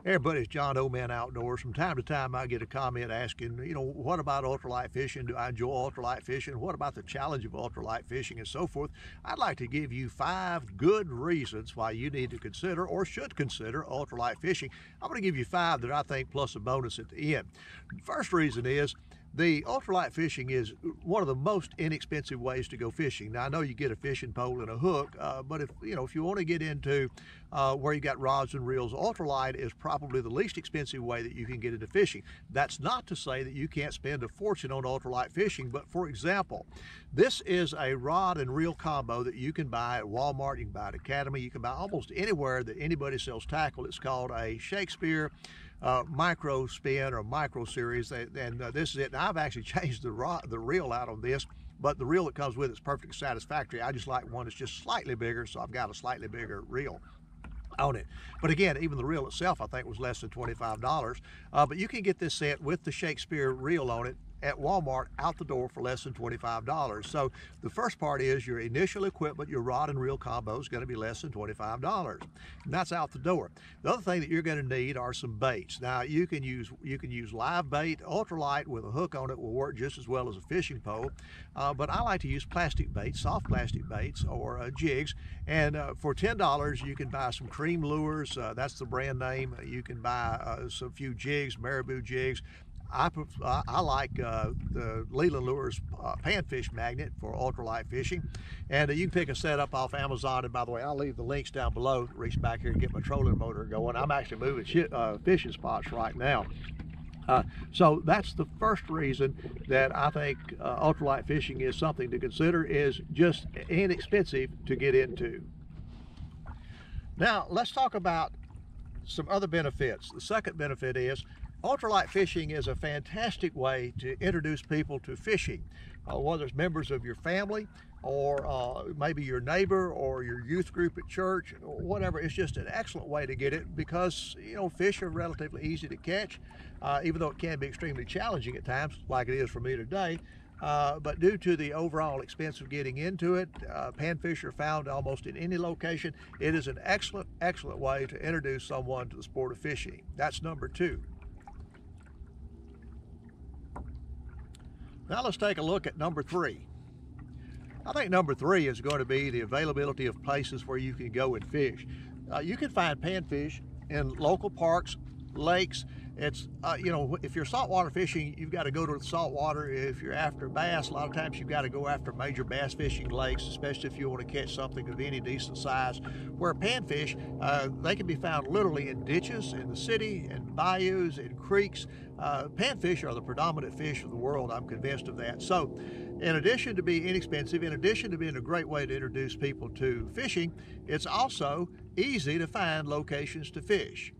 Hey everybody, it's John Oman Outdoors. From time to time I get a comment asking, what about ultralight fishing? Do I enjoy ultralight fishing? What about the challenge of ultralight fishing and so forth? I'd like to give you 5 good reasons why you need to consider or should consider ultralight fishing. I'm going to give you 5 that I think plus a bonus at the end. First reason is the ultralight fishing is one of the most inexpensive ways to go fishing. Now I know you get a fishing pole and a hook, but if you want to get into where you got rods and reels, ultralight is probably the least expensive way that you can get into fishing. That's not to say that you can't spend a fortune on ultralight fishing, but for example, this is a rod and reel combo that you can buy at Walmart, you can buy at Academy, you can buy almost anywhere that anybody sells tackle. It's called a Shakespeare micro spin or micro series, and this is it. Now, I've actually changed the reel out on this, but the reel that comes with it's perfectly satisfactory. I just like one that's just slightly bigger, so I've got a slightly bigger reel on it. But again, even the reel itself I think was less than $25, but you can get this set with the Shakespeare reel on it at Walmart out the door for less than $25. So the first part is your initial equipment, your rod and reel combo is going to be less than $25, and that's out the door. The other thing that you're going to need are some baits. Now you can use live bait. Ultralight with a hook on it will work just as well as a fishing pole, but I like to use plastic baits, soft plastic baits, or jigs. And for $10 you can buy some Cream lures, that's the brand name. You can buy some few jigs, marabou jigs. I like the Leland Lures panfish magnet for ultralight fishing, and you can pick a set up off Amazon. And by the way, I'll leave the links down below. Reach back here and get my trolling motor going. I'm actually moving fishing spots right now. So that's the first reason that I think ultralight fishing is something to consider, is just inexpensive to get into. Now let's talk about some other benefits. The second benefit is ultralight fishing is a fantastic way to introduce people to fishing, whether it's members of your family or maybe your neighbor or your youth group at church, whatever. It's just an excellent way to get it because, fish are relatively easy to catch, even though it can be extremely challenging at times, like it is for me today. But due to the overall expense of getting into it, panfish are found almost in any location. It is an excellent way to introduce someone to the sport of fishing. That's number 2. Now let's take a look at number 3. I think number 3 is going to be the availability of places where you can go and fish. You can find panfish in local parks, lakes. It's, if you're saltwater fishing, you've got to go to the saltwater. If you're after bass, a lot of times you've got to go after major bass fishing lakes, especially if you want to catch something of any decent size. Where panfish, they can be found literally in ditches, in the city, in bayous, in creeks. Panfish are the predominant fish of the world, I'm convinced of that. So in addition to being inexpensive, in addition to being a great way to introduce people to fishing, it's also easy to find locations to fish.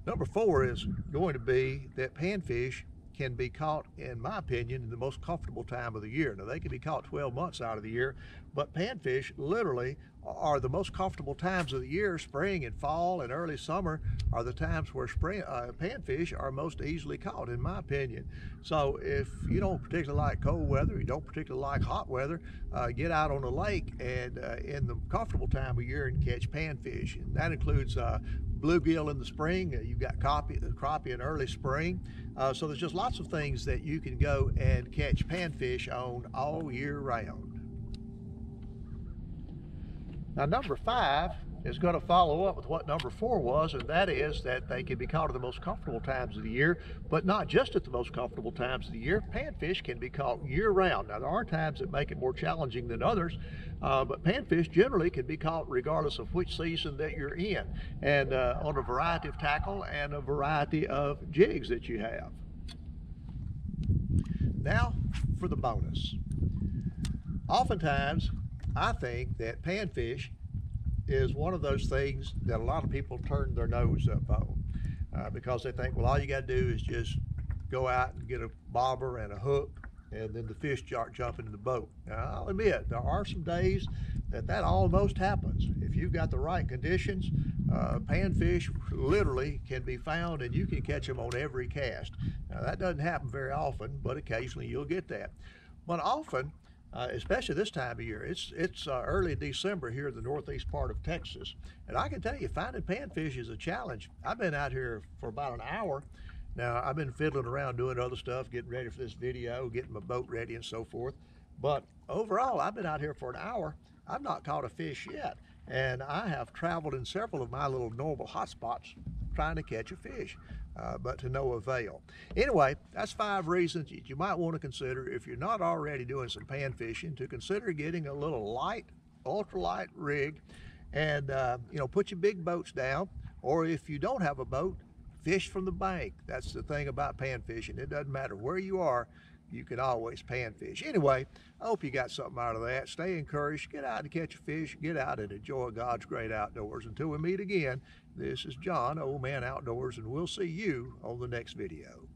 Number 4 is going to be that panfish can be caught, in my opinion, in the most comfortable time of the year. Now, they can be caught 12 months out of the year, but panfish literally are the most comfortable times of the year. Spring and fall and early summer are the times where panfish are most easily caught, in my opinion. So if you don't particularly like cold weather, you don't particularly like hot weather, get out on the lake and in the comfortable time of year and catch panfish. And that includes bluegill in the spring. You've got crappie in early spring. So there's just lots of things that you can go and catch panfish on all year round. Now number 5 is going to follow up with what number 4 was, and that is that they can be caught at the most comfortable times of the year, but not just at the most comfortable times of the year. Panfish can be caught year-round. Now there are times that make it more challenging than others, but panfish generally can be caught regardless of which season that you're in, and on a variety of tackle and a variety of jigs that you have. Now for the bonus. Oftentimes I think that panfish is one of those things that a lot of people turn their nose up on because they think, well, all you got to do is just go out and get a bobber and a hook, and then the fish start jumping in the boat. Now, I'll admit, there are some days that almost happens. If you've got the right conditions, panfish literally can be found, and you can catch them on every cast. Now, that doesn't happen very often, but occasionally you'll get that. But often, especially this time of year. It's early December here in the northeast part of Texas, and I can tell you, finding panfish is a challenge. I've been out here for about an hour. Now, I've been fiddling around doing other stuff, getting ready for this video, getting my boat ready and so forth. But overall, I've been out here for an hour. I've not caught a fish yet, and I have traveled in several of my little normal hot spots trying to catch a fish, but to no avail. Anyway, that's 5 reasons that you might want to consider, if you're not already doing some pan fishing, to consider getting a little light, ultralight rig, and put your big boats down. Or if you don't have a boat, fish from the bank. That's the thing about pan fishing. It doesn't matter where you are, you can always pan fish. Anyway, I hope you got something out of that. Stay encouraged, get out and catch a fish, get out and enjoy God's great outdoors. Until we meet again, this is John, Old Man Outdoors, and we'll see you on the next video.